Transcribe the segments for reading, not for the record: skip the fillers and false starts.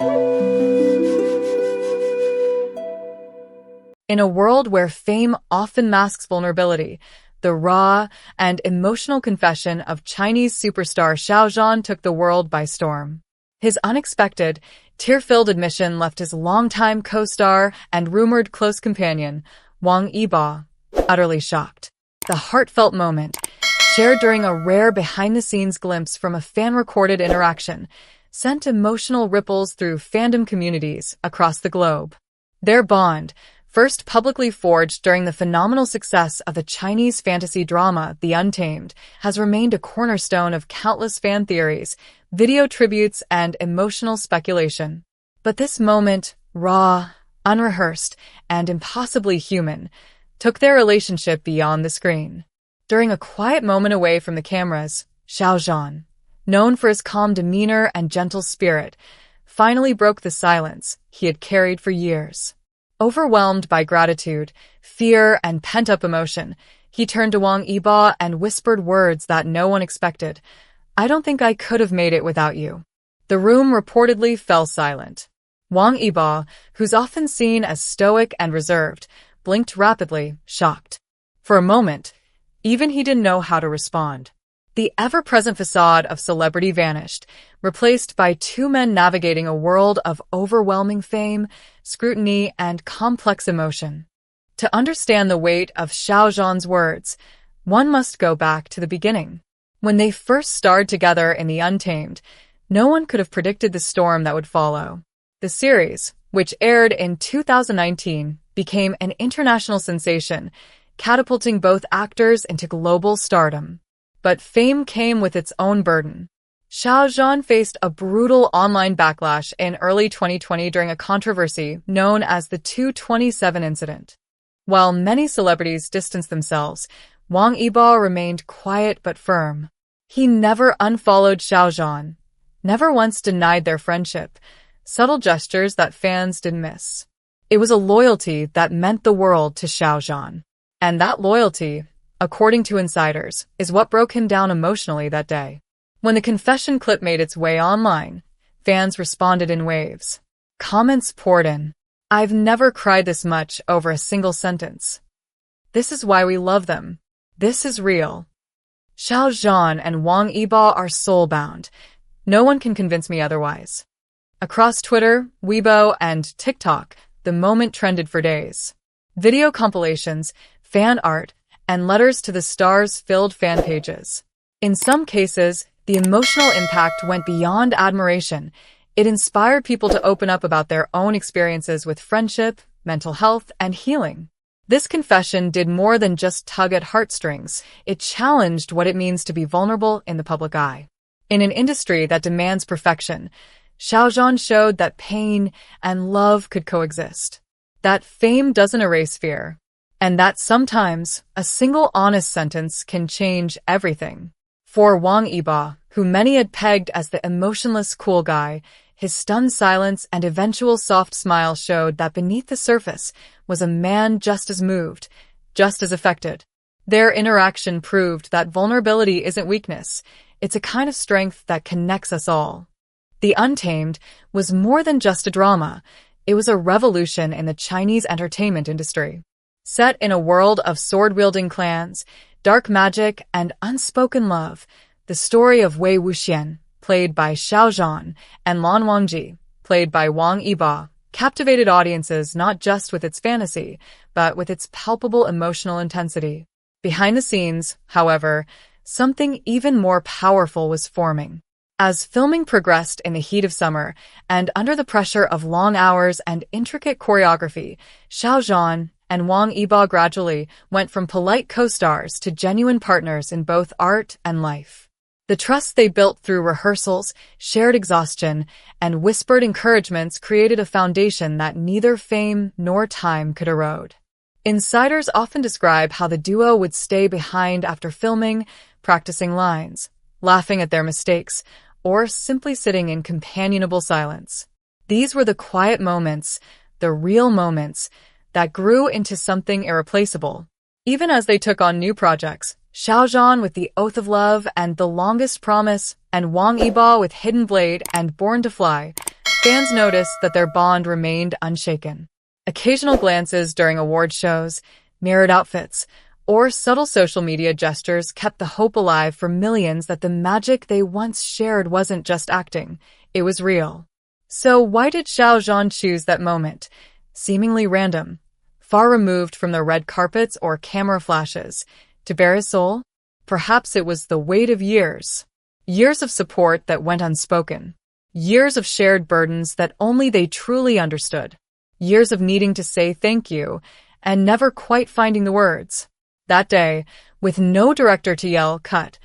In a world where fame often masks vulnerability, the raw and emotional confession of Chinese superstar Xiao Zhan took the world by storm. His unexpected, tear-filled admission left his longtime co-star and rumored close companion, Wang Yibo, utterly shocked. The heartfelt moment, shared during a rare behind-the-scenes glimpse from a fan-recorded interaction, sent emotional ripples through fandom communities across the globe. Their bond, first publicly forged during the phenomenal success of the Chinese fantasy drama The Untamed, has remained a cornerstone of countless fan theories, video tributes, and emotional speculation. But this moment, raw, unrehearsed, and impossibly human, took their relationship beyond the screen. During a quiet moment away from the cameras, Xiao Zhan, known for his calm demeanor and gentle spirit, finally broke the silence he had carried for years. Overwhelmed by gratitude, fear, and pent-up emotion, he turned to Wang Yibo and whispered words that no one expected. "I don't think I could have made it without you." The room reportedly fell silent. Wang Yibo, who's often seen as stoic and reserved, blinked rapidly, shocked. For a moment, even he didn't know how to respond. The ever-present facade of celebrity vanished, replaced by two men navigating a world of overwhelming fame, scrutiny, and complex emotion. To understand the weight of Xiao Zhan's words, one must go back to the beginning. When they first starred together in The Untamed, no one could have predicted the storm that would follow. The series, which aired in 2019, became an international sensation, catapulting both actors into global stardom. But fame came with its own burden. Xiao Zhan faced a brutal online backlash in early 2020 during a controversy known as the 227 incident. While many celebrities distanced themselves, Wang Yibo remained quiet but firm. He never unfollowed Xiao Zhan, never once denied their friendship, subtle gestures that fans didn't miss. It was a loyalty that meant the world to Xiao Zhan. And that loyalty, according to insiders, is what broke him down emotionally that day. When the confession clip made its way online, fans responded in waves. Comments poured in. "I've never cried this much over a single sentence. This is why we love them. This is real. Xiao Zhan and Wang Yibo are soul-bound. No one can convince me otherwise." Across Twitter, Weibo, and TikTok, the moment trended for days. Video compilations, fan art, and letters to the stars filled fan pages. In some cases, the emotional impact went beyond admiration. It inspired people to open up about their own experiences with friendship, mental health, and healing. This confession did more than just tug at heartstrings. It challenged what it means to be vulnerable in the public eye. In an industry that demands perfection, Xiao Zhan showed that pain and love could coexist. That fame doesn't erase fear. And that sometimes a single honest sentence can change everything. For Wang Yibo, who many had pegged as the emotionless cool guy, his stunned silence and eventual soft smile showed that beneath the surface was a man just as moved, just as affected. Their interaction proved that vulnerability isn't weakness, it's a kind of strength that connects us all. The Untamed was more than just a drama, it was a revolution in the Chinese entertainment industry. Set in a world of sword-wielding clans, dark magic, and unspoken love, the story of Wei Wuxian, played by Xiao Zhan, and Lan Wangji, played by Wang Yibo, captivated audiences not just with its fantasy, but with its palpable emotional intensity. Behind the scenes, however, something even more powerful was forming. As filming progressed in the heat of summer, and under the pressure of long hours and intricate choreography, Xiao Zhan and Wang Yibo gradually went from polite co-stars to genuine partners in both art and life. The trust they built through rehearsals, shared exhaustion, and whispered encouragements created a foundation that neither fame nor time could erode. Insiders often describe how the duo would stay behind after filming, practicing lines, laughing at their mistakes, or simply sitting in companionable silence. These were the quiet moments, the real moments, that grew into something irreplaceable. Even as they took on new projects, Xiao Zhan with The Oath of Love and The Longest Promise, and Wang Yibo with Hidden Blade and Born to Fly, fans noticed that their bond remained unshaken. Occasional glances during award shows, mirrored outfits, or subtle social media gestures kept the hope alive for millions that the magic they once shared wasn't just acting, it was real. So why did Xiao Zhan choose that moment? Seemingly random, far removed from the red carpets or camera flashes, to bare his soul? Perhaps it was the weight of years. Years of support that went unspoken. Years of shared burdens that only they truly understood. Years of needing to say thank you and never quite finding the words. That day, with no director to yell, cut,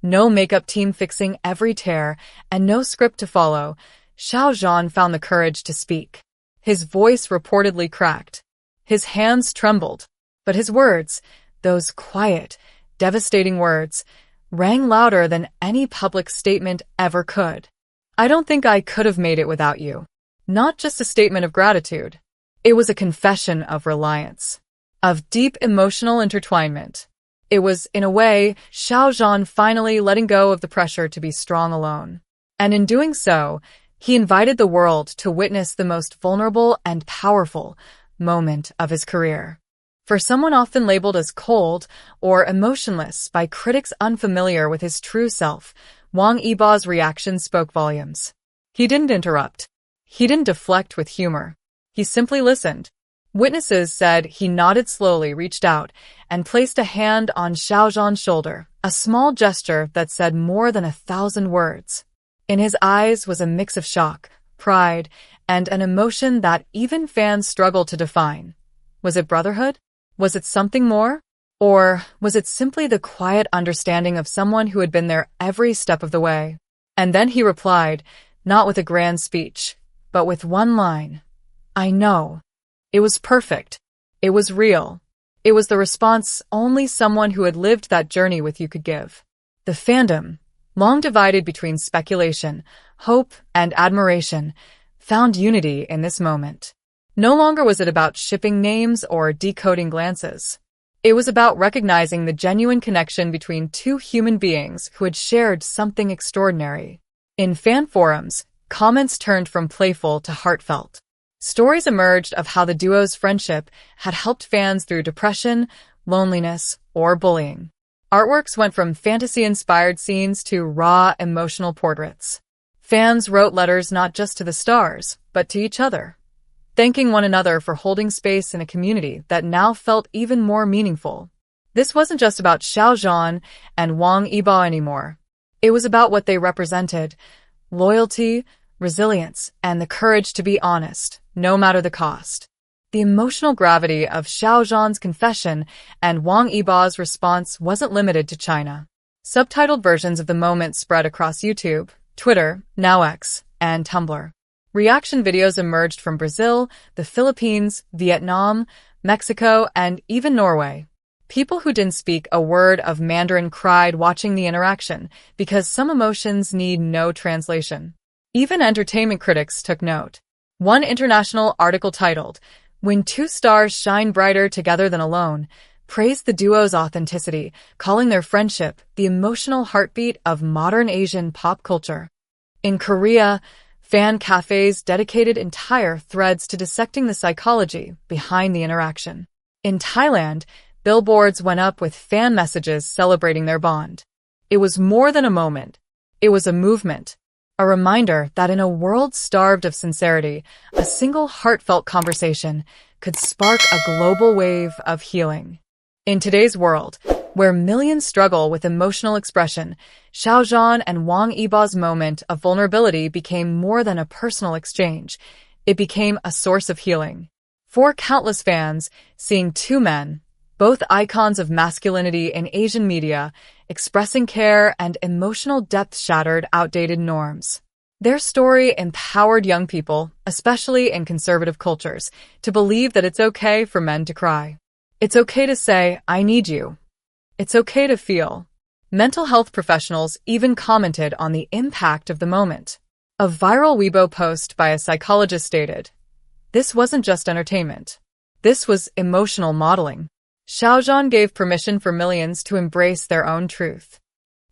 no makeup team fixing every tear, and no script to follow, Xiao Zhan found the courage to speak. His voice reportedly cracked. His hands trembled. But his words, those quiet, devastating words, rang louder than any public statement ever could. I don't think I could have made it without you. Not just a statement of gratitude. It was a confession of reliance. Of deep emotional intertwinement. It was, in a way, Xiao Zhan finally letting go of the pressure to be strong alone. And in doing so, he invited the world to witness the most vulnerable and powerful moment of his career. For someone often labeled as cold or emotionless by critics unfamiliar with his true self, Wang Yibo's reaction spoke volumes. He didn't interrupt. He didn't deflect with humor. He simply listened. Witnesses said he nodded slowly, reached out, and placed a hand on Xiao Zhan's shoulder, a small gesture that said more than 1,000 words. In his eyes was a mix of shock, pride, and an emotion that even fans struggled to define. Was it brotherhood? Was it something more? Or was it simply the quiet understanding of someone who had been there every step of the way? And then he replied, not with a grand speech, but with one line. I know. It was perfect. It was real. It was the response only someone who had lived that journey with you could give. The fandom, long divided between speculation, hope, and admiration, found unity in this moment. No longer was it about shipping names or decoding glances. It was about recognizing the genuine connection between two human beings who had shared something extraordinary. In fan forums, comments turned from playful to heartfelt. Stories emerged of how the duo's friendship had helped fans through depression, loneliness, or bullying. Artworks went from fantasy-inspired scenes to raw, emotional portraits. Fans wrote letters not just to the stars, but to each other, thanking one another for holding space in a community that now felt even more meaningful. This wasn't just about Xiao Zhan and Wang Yibo anymore. It was about what they represented: loyalty, resilience, and the courage to be honest, no matter the cost. The emotional gravity of Xiao Zhan's confession and Wang Yibo's response wasn't limited to China. Subtitled versions of the moment spread across YouTube, Twitter, now X, and Tumblr. Reaction videos emerged from Brazil, the Philippines, Vietnam, Mexico, and even Norway. People who didn't speak a word of Mandarin cried watching the interaction because some emotions need no translation. Even entertainment critics took note. One international article titled, "When Two Stars Shine Brighter Together Than Alone," praised the duo's authenticity, calling their friendship the emotional heartbeat of modern Asian pop culture. In Korea, fan cafes dedicated entire threads to dissecting the psychology behind the interaction. In Thailand, billboards went up with fan messages celebrating their bond. It was more than a moment. It was a movement. A reminder that in a world starved of sincerity, a single heartfelt conversation could spark a global wave of healing. In today's world, where millions struggle with emotional expression, Xiao Zhan and Wang Yibo's moment of vulnerability became more than a personal exchange. It became a source of healing. For countless fans, seeing two men, both icons of masculinity in Asian media, expressing care and emotional depth shattered outdated norms. Their story empowered young people, especially in conservative cultures, to believe that it's okay for men to cry. It's okay to say, "I need you." It's okay to feel. Mental health professionals even commented on the impact of the moment. A viral Weibo post by a psychologist stated, "This wasn't just entertainment. This was emotional modeling." Xiao Zhan gave permission for millions to embrace their own truth.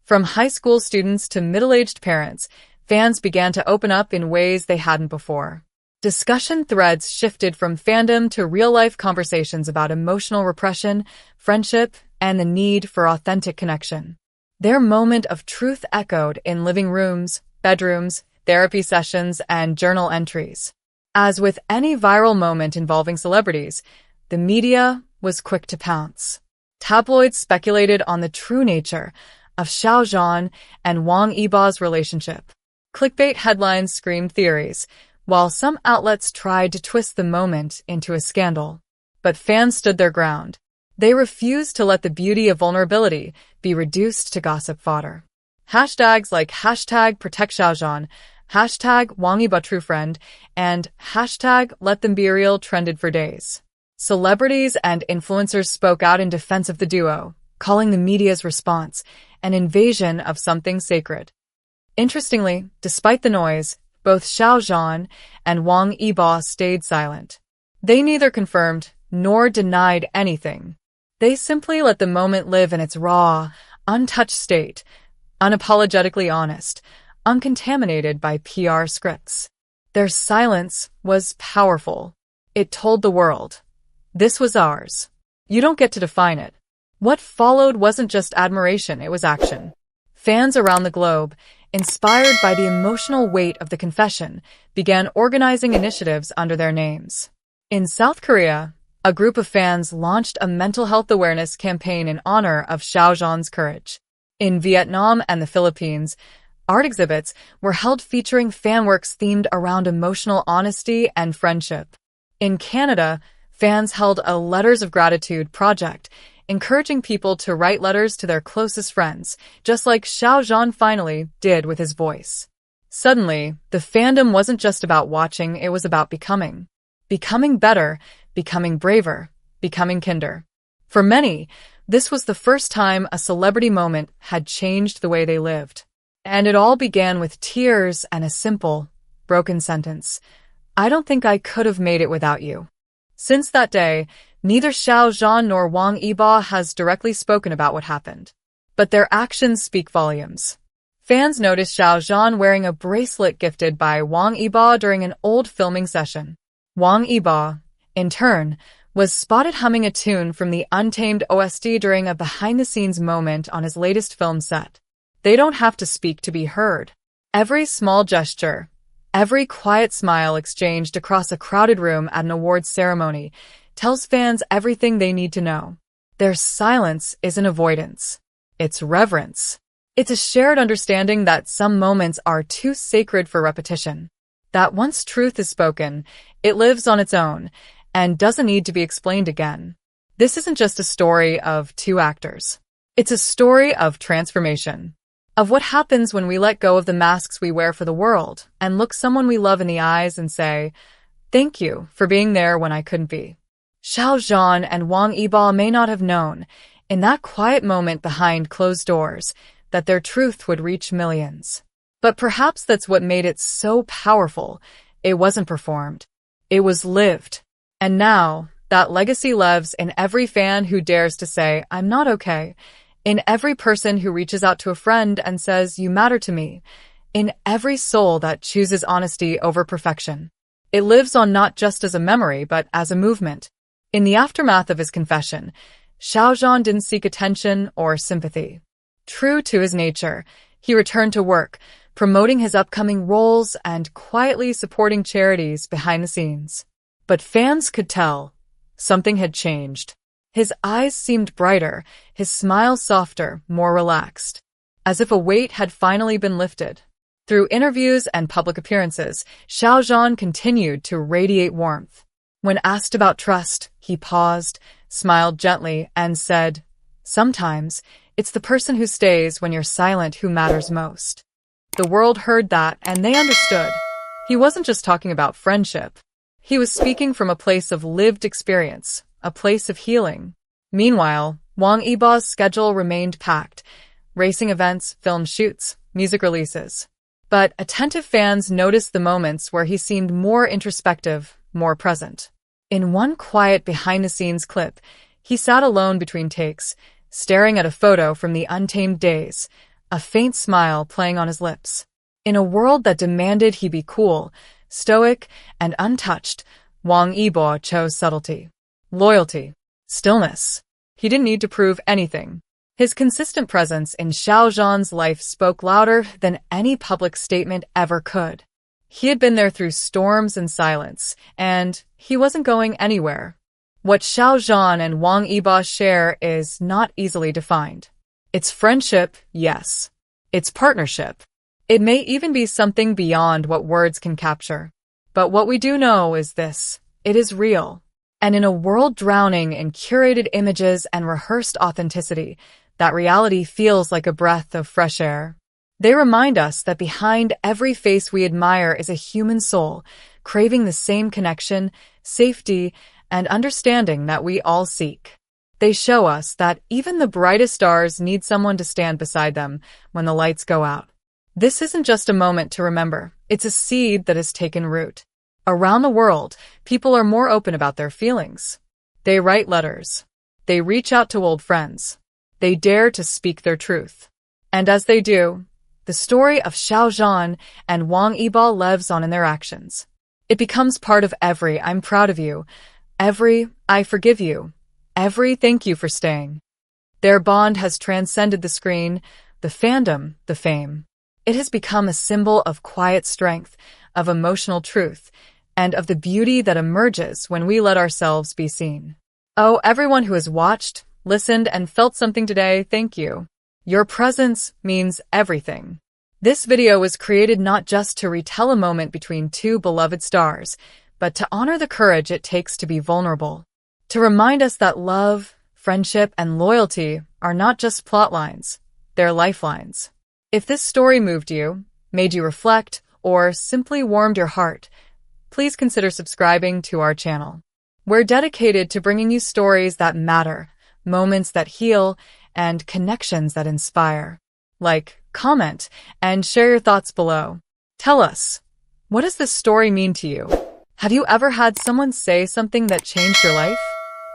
From high school students to middle-aged parents, fans began to open up in ways they hadn't before. Discussion threads shifted from fandom to real-life conversations about emotional repression, friendship, and the need for authentic connection. Their moment of truth echoed in living rooms, bedrooms, therapy sessions, and journal entries. As with any viral moment involving celebrities, the media was quick to pounce. Tabloids speculated on the true nature of Xiao Zhan and Wang Yibo's relationship. Clickbait headlines screamed theories, while some outlets tried to twist the moment into a scandal. But fans stood their ground. They refused to let the beauty of vulnerability be reduced to gossip fodder. Hashtags like #ProtectXiaoZhan, #WangYiboTrueFriend, and #LetThemBeReal trended for days. Celebrities and influencers spoke out in defense of the duo, calling the media's response an invasion of something sacred. Interestingly, despite the noise, both Xiao Zhan and Wang Yibo stayed silent. They neither confirmed nor denied anything. They simply let the moment live in its raw, untouched state, unapologetically honest, uncontaminated by PR scripts. Their silence was powerful. It told the world, this was ours. You don't get to define it. What followed wasn't just admiration, it was action. Fans around the globe, inspired by the emotional weight of the confession, began organizing initiatives under their names. In South Korea, a group of fans launched a mental health awareness campaign in honor of Xiao Zhan's courage. In Vietnam and the Philippines, art exhibits were held featuring fanworks themed around emotional honesty and friendship. In Canada, fans held a Letters of Gratitude project, encouraging people to write letters to their closest friends, just like Xiao Zhan finally did with his voice. Suddenly, the fandom wasn't just about watching, it was about becoming. Becoming better, becoming braver, becoming kinder. For many, this was the first time a celebrity moment had changed the way they lived. And it all began with tears and a simple, broken sentence. I don't think I could have made it without you. Since that day, neither Xiao Zhan nor Wang Yibo has directly spoken about what happened. But their actions speak volumes. Fans noticed Xiao Zhan wearing a bracelet gifted by Wang Yibo during an old filming session. Wang Yibo, in turn, was spotted humming a tune from the Untamed OST during a behind-the-scenes moment on his latest film set. They don't have to speak to be heard. Every small gesture, every quiet smile exchanged across a crowded room at an awards ceremony tells fans everything they need to know. Their silence isn't avoidance. It's reverence. It's a shared understanding that some moments are too sacred for repetition. That once truth is spoken, it lives on its own and doesn't need to be explained again. This isn't just a story of two actors. It's a story of transformation, of what happens when we let go of the masks we wear for the world and look someone we love in the eyes and say, thank you for being there when I couldn't be. Xiao Zhan and Wang Yibo may not have known, in that quiet moment behind closed doors, that their truth would reach millions. But perhaps that's what made it so powerful. It wasn't performed. It was lived. And now, that legacy lives in every fan who dares to say, I'm not okay. In every person who reaches out to a friend and says, you matter to me. In every soul that chooses honesty over perfection. It lives on not just as a memory, but as a movement. In the aftermath of his confession, Xiao Zhan didn't seek attention or sympathy. True to his nature, he returned to work, promoting his upcoming roles and quietly supporting charities behind the scenes. But fans could tell something had changed. His eyes seemed brighter, his smile softer, more relaxed, as if a weight had finally been lifted. Through interviews and public appearances, Xiao Zhan continued to radiate warmth. When asked about trust, he paused, smiled gently, and said, sometimes, it's the person who stays when you're silent who matters most. The world heard that, and they understood. He wasn't just talking about friendship. He was speaking from a place of lived experience, a place of healing. Meanwhile, Wang Yibo's schedule remained packed. Racing events, film shoots, music releases. But attentive fans noticed the moments where he seemed more introspective, more present. In one quiet behind-the-scenes clip, he sat alone between takes, staring at a photo from the Untamed days, a faint smile playing on his lips. In a world that demanded he be cool, stoic, and untouched, Wang Yibo chose subtlety, loyalty, stillness. He didn't need to prove anything. His consistent presence in Xiao Zhan's life spoke louder than any public statement ever could. He had been there through storms and silence, and he wasn't going anywhere. What Xiao Zhan and Wang Yibo share is not easily defined. It's friendship, yes. It's partnership. It may even be something beyond what words can capture. But what we do know is this: it is real. And in a world drowning in curated images and rehearsed authenticity, that reality feels like a breath of fresh air. They remind us that behind every face we admire is a human soul, craving the same connection, safety, and understanding that we all seek. They show us that even the brightest stars need someone to stand beside them when the lights go out. This isn't just a moment to remember, it's a seed that has taken root. Around the world, people are more open about their feelings. They write letters. They reach out to old friends. They dare to speak their truth. And as they do, the story of Xiao Zhan and Wang Yibo lives on in their actions. It becomes part of every "I'm proud of you," every "I forgive you," every "thank you for staying." Their bond has transcended the screen, the fandom, the fame. It has become a symbol of quiet strength, of emotional truth, and of the beauty that emerges when we let ourselves be seen. Oh, everyone who has watched, listened, and felt something today, thank you. Your presence means everything. This video was created not just to retell a moment between two beloved stars, but to honor the courage it takes to be vulnerable. To remind us that love, friendship, and loyalty are not just plot lines, they're lifelines. If this story moved you, made you reflect, or simply warmed your heart, please consider subscribing to our channel. We're dedicated to bringing you stories that matter, moments that heal, and connections that inspire. Like, comment, and share your thoughts below. Tell us, what does this story mean to you? Have you ever had someone say something that changed your life?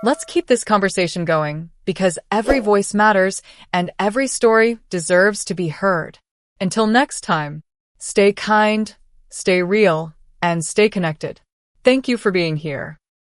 Let's keep this conversation going, because every voice matters and every story deserves to be heard. Until next time, stay kind, stay real, and stay connected. Thank you for being here.